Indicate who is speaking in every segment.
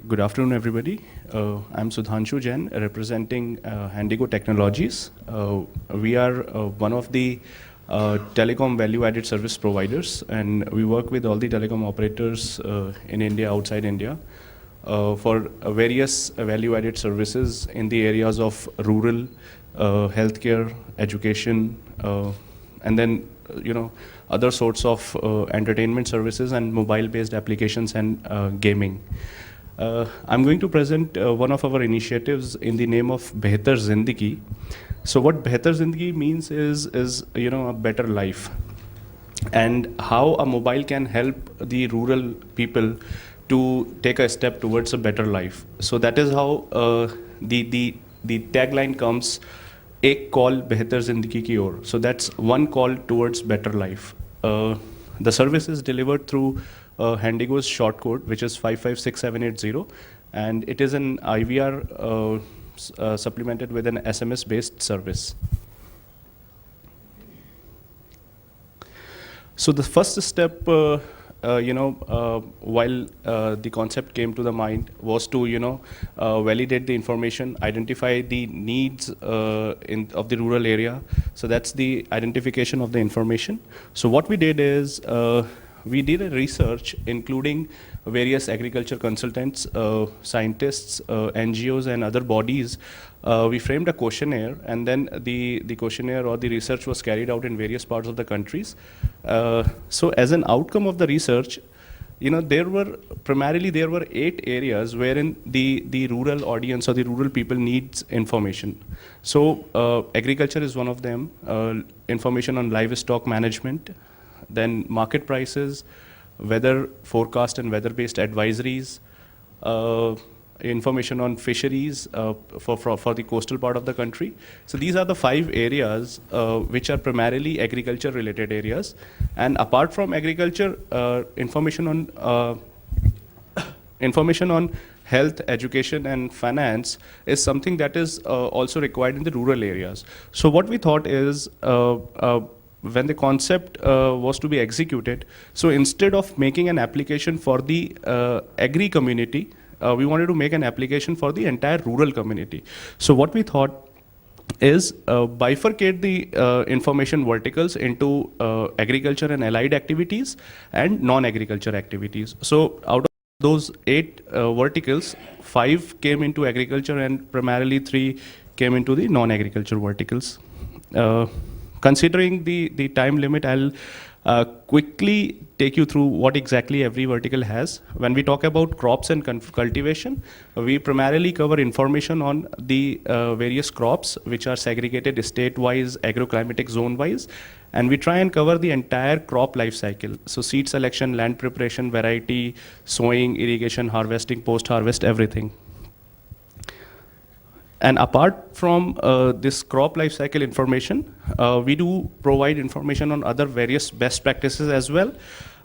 Speaker 1: Good afternoon, everybody. I'm Sudhanshu Jain, representing Handigo Technologies. We are one of the telecom value-added service providers, and we work with all the telecom operators in India, outside India, for various value-added services in the areas of rural, healthcare, education, and then other sorts of entertainment services and mobile-based applications and gaming. I'm going to present one of our initiatives in the name of Behtar Zindagi. So what Behtar Zindagi means is a better life, and how a mobile can help the rural people to take a step towards a better life. So that is how the tagline comes. एक call बेहतर ज़िंदगी की ओर. So that's one call towards better life. The service is delivered through Handigo's short code, which is 556780, and it is an IVR supplemented with an SMS-based service. So the first step, while the concept came to the mind, was to validate the information, identify the needs of the rural area. So that's the identification of the information. So what we did is we did a research including various agriculture consultants, scientists, NGOs, and other bodies. We framed a questionnaire, and then the questionnaire or the research was carried out in various parts of the countries. So as an outcome of the research, there were 8 areas wherein the rural audience or the rural people needs information. So agriculture is one of them, information on livestock management, then market prices, weather forecast and weather-based advisories, information on fisheries for the coastal part of the country. So these are the 5 areas which are primarily agriculture-related areas. And apart from agriculture, information on health, education, and finance is something that is also required in the rural areas. So what we thought is, when the concept was to be executed, so instead of making an application for the agri community, we wanted to make an application for the entire rural community. So what we thought is bifurcate the information verticals into agriculture and allied activities and non-agriculture activities. So out of those 8 verticals, 5 came into agriculture and primarily 3 came into the non-agriculture verticals. Considering the time limit, I'll quickly take you through what exactly every vertical has. When we talk about crops and cultivation, we primarily cover information on the various crops which are segregated state-wise, agroclimatic zone-wise, and we try and cover the entire crop life cycle. So seed selection, land preparation, variety, sowing, irrigation, harvesting, post-harvest, everything. And apart from this crop life cycle information, we do provide information on other various best practices as well,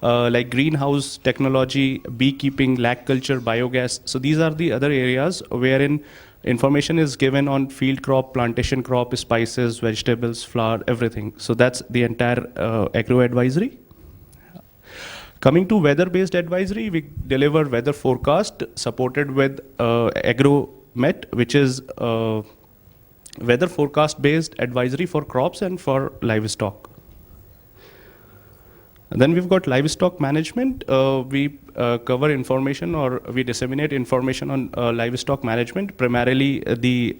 Speaker 1: like greenhouse technology, beekeeping, lag culture, biogas. So these are the other areas wherein information is given on field crop, plantation crop, spices, vegetables, flour, everything. So that's the entire agro advisory. Coming to weather-based advisory, we deliver weather forecast supported with AgroMet, which is weather forecast based advisory for crops and for livestock. And then we've got livestock management. We cover information, or we disseminate information on livestock management, primarily the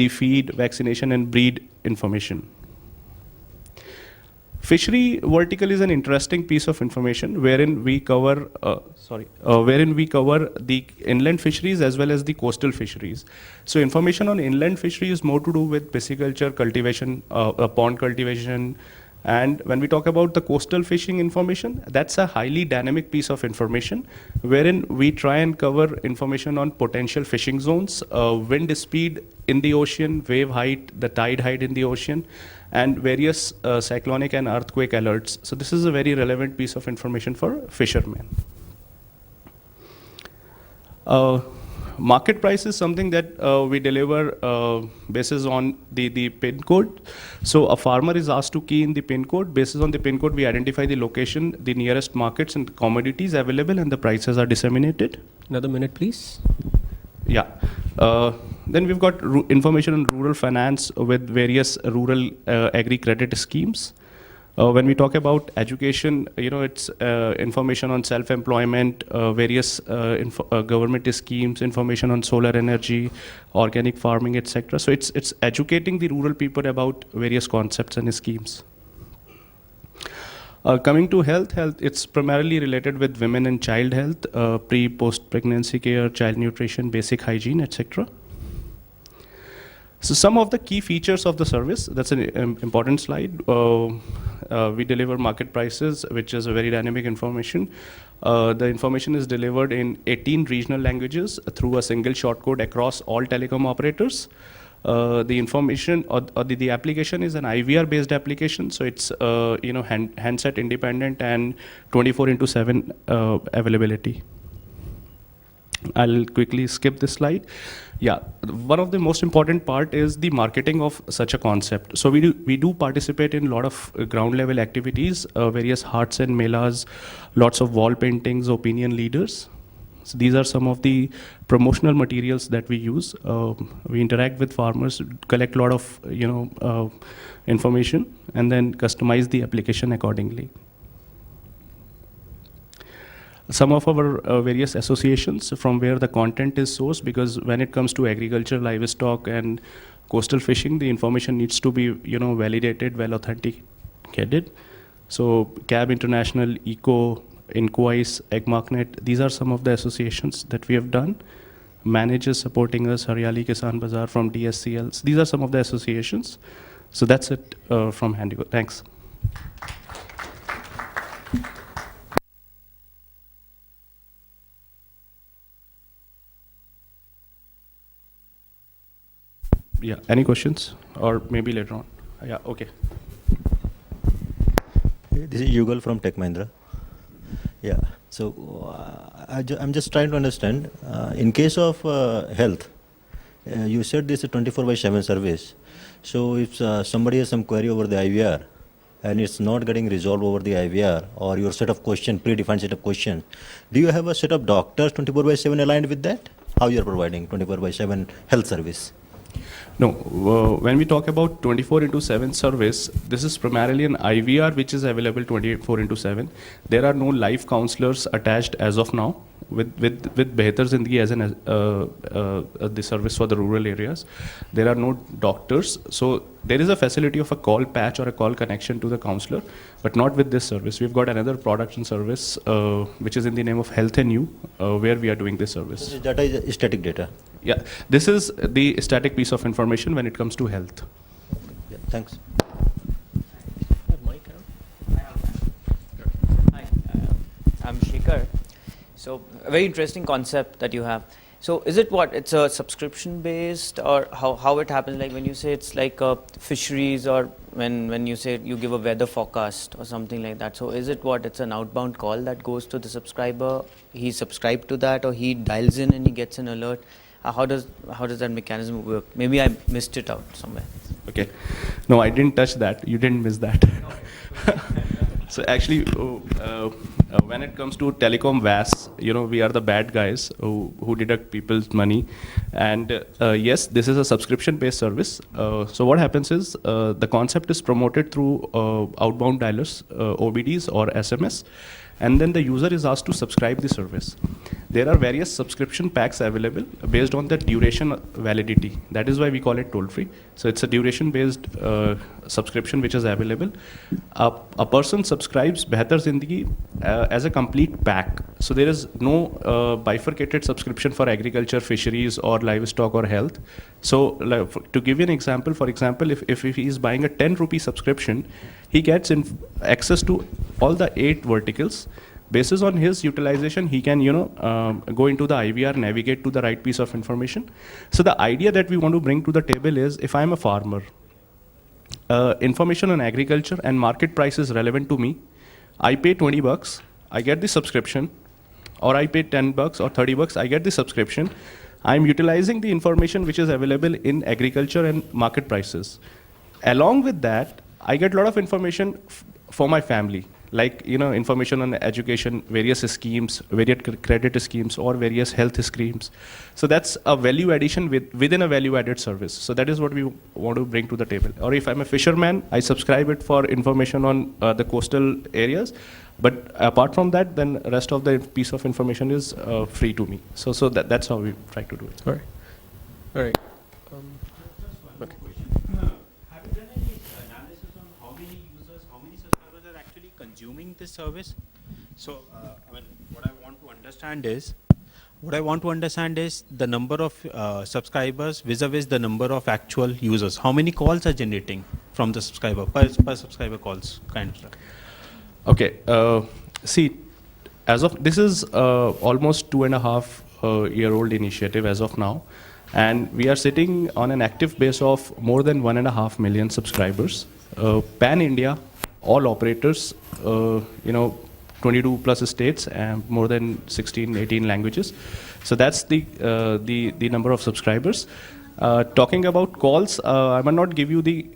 Speaker 1: feed, vaccination, and breed information. Fishery vertical is an interesting piece of information wherein we cover the inland fisheries as well as the coastal fisheries. So information on inland fisheries is more to do with pisciculture, cultivation, pond cultivation. And when we talk about the coastal fishing information, that's a highly dynamic piece of information wherein we try and cover information on potential fishing zones, wind speed in the ocean, wave height, the tide height in the ocean, and various cyclonic and earthquake alerts. So this is a very relevant piece of information for fishermen. Market price is something that we deliver basis on the pin code. So a farmer is asked to key in the pin code. Basis on the pin code, we identify the location, the nearest markets and commodities available, and the prices are disseminated.
Speaker 2: Another minute, please.
Speaker 1: Yeah. Then we've got information on rural finance with various rural agri credit schemes. When we talk about education, it's information on self-employment, various government schemes, information on solar energy, organic farming, etc. So it's educating the rural people about various concepts and schemes. Coming to health, it's primarily related with women and child health, pre-post pregnancy care, child nutrition, basic hygiene, etc. So some of the key features of the service, that's an important slide. We deliver market prices, which is a very dynamic information. The information is delivered in 18 regional languages through a single shortcode across all telecom operators. The information or the application is an IVR based application, so it's handset independent and 24/7 availability. I'll quickly skip this slide. Yeah, one of the most important part is the marketing of such a concept. So we do participate in a lot of ground level activities, various hearts and melas, lots of wall paintings, opinion leaders. So these are some of the promotional materials that we use. We interact with farmers, collect a lot of information, and then customize the application accordingly. Some of our various associations from where the content is sourced, because when it comes to agriculture, livestock, and coastal fishing, the information needs to be validated, well authenticated. So CAB International, ECO, Inquice, EggMarkNet, these are some of the associations that we have done. Managers supporting us, Haryali Kisan Bazaar from DSCL. These are some of the associations. So that's it from Handigo. Thanks. Yeah, any questions? Or maybe later on. Yeah, okay.
Speaker 3: This is Yugal from Tech Mahindra. Yeah, so I'm just trying to understand, in case of health, you said this is a 24/7 service. So if somebody has some query over the IVR and it's not getting resolved over the IVR or your set of questions, predefined set of questions, do you have a set of doctors 24/7 aligned with that? How you are providing 24/7 health service?
Speaker 1: No, when we talk about 24/7 service, this is primarily an IVR which is available 24/7. There are no live counselors attached as of now with Behtar Zindagi as the service for the rural areas. There are no doctors, so there is a facility of a call patch or a call connection to the counselor, but not with this service. We've got another product and service which is in the name of Health and You, where we are doing this service.
Speaker 3: This data is static data.
Speaker 1: Yeah, this is the static piece of information when it comes to health.
Speaker 3: Yeah, thanks.
Speaker 4: Hi, I'm Shikhar. So a very interesting concept that you have. So is it what, it's a subscription based, or how it happens? Like when you say it's like fisheries, or when you say you give a weather forecast or something like that. So is it what, it's an outbound call that goes to the subscriber, he subscribed to that, or he dials in and he gets an alert? How does that mechanism work? Maybe I missed it out somewhere.
Speaker 1: Okay. No, I didn't touch that. You didn't miss that. So actually, when it comes to telecom VAS, we are the bad guys who deduct people's money. And yes, this is a subscription-based service. So what happens is the concept is promoted through outbound dialers, OBDs or SMS. And then the user is asked to subscribe the service. There are various subscription packs available based on the duration validity. That is why we call it toll-free. So it's a duration-based subscription which is available. A person subscribes Behtar Zindagi as a complete pack. So there is no bifurcated subscription for agriculture, fisheries, or livestock or health. So to give you an example, for example, if he is buying a 10 rupee subscription, he gets access to all the 8 verticals. Basis on his utilization, he can go into the IVR, navigate to the right piece of information. So the idea that we want to bring to the table is, if I'm a farmer, information on agriculture and market price is relevant to me. I pay 20 bucks, I get the subscription, or I pay 10 bucks or 30 bucks, I get the subscription. I'm utilizing the information which is available in agriculture and market prices. Along with that, I get a lot of information for my family, like information on education, various schemes, various credit schemes, or various health schemes. So that's a value addition within a value-added service. So that is what we want to bring to the table. Or if I'm a fisherman, I subscribe it for information on the coastal areas. But apart from that, then rest of the piece of information is free to me. So that's how we try to do it.
Speaker 2: All right. All right. Okay.
Speaker 5: Have you done any analysis on how many users, how many subscribers are actually consuming this service? So, what I want to understand is the number of subscribers vis-a-vis the number of actual users. How many calls are generating from the subscriber per subscriber calls, kind of stuff.
Speaker 1: Okay. See, as of this is almost 2.5-year-old initiative as of now, and we are sitting on an active base of more than 1.5 million subscribers, pan India, all operators, 22 plus states and more than 18 languages. So that's the number of subscribers. Talking about calls, I might not give you the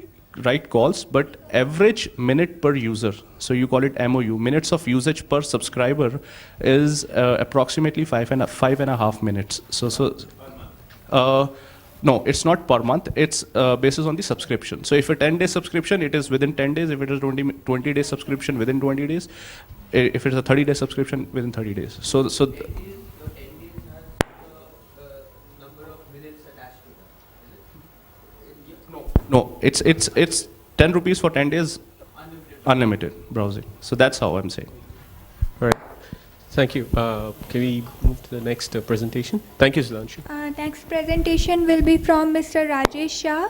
Speaker 1: right calls, but average minute per user, so you call it MOU, minutes of usage per subscriber, is approximately 5.5 minutes. No, it's not per month. It's basis on the subscription. So if a 10-day subscription, it is within 10 days. If it is 20-day subscription, within 20 days. If it's a 30-day subscription, within 30 days. So no, it's 10 rupees for 10 days, unlimited browsing. So that's how I'm saying.
Speaker 2: All right. Thank you. Can we move to the next presentation? Thank you, Sudhanshu.
Speaker 6: Next presentation will be from Mr. Rajesh Shah.